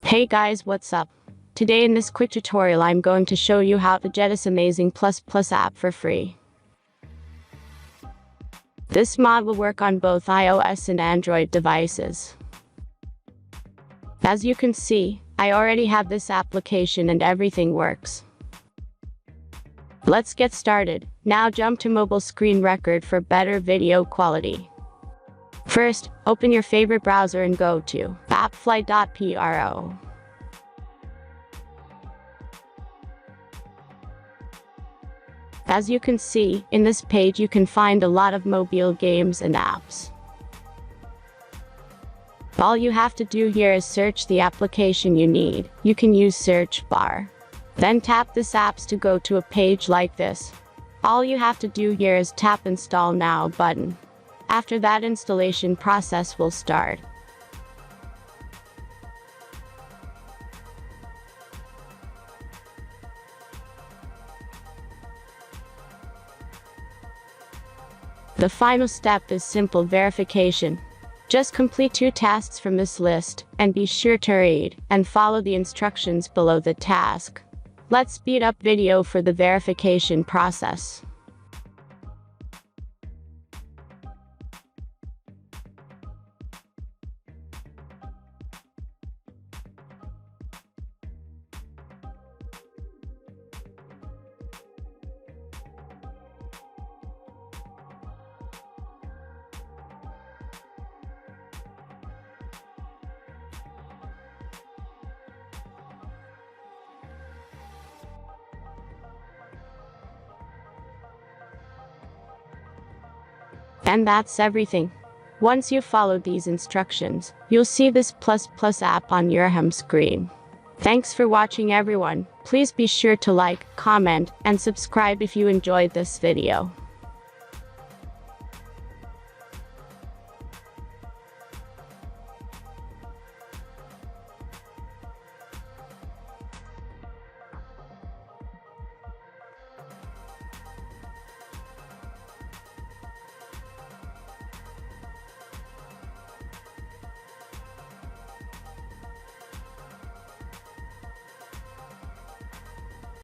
Hey guys, what's up? Today in this quick tutorial I'm going to show you how to get this amazing ++ app for free. This mod will work on both iOS and Android devices. As you can see, I already have this application and everything works. Let's get started. Now jump to mobile screen record for better video quality. First, open your favorite browser and go to appfly.pro. As you can see, in this page you can find a lot of mobile games and apps. All you have to do here is search the application you need. You can use search bar. Then tap this apps to go to a page like this. All you have to do here is tap Install Now button. After that, installation process will start. The final step is simple verification. Just complete 2 tasks from this list, and be sure to read and follow the instructions below the task. Let's speed up video for the verification process. And that's everything. Once you follow these instructions, you'll see this ++ app on your home screen. Thanks for watching everyone. Please be sure to like, comment, and subscribe if you enjoyed this video.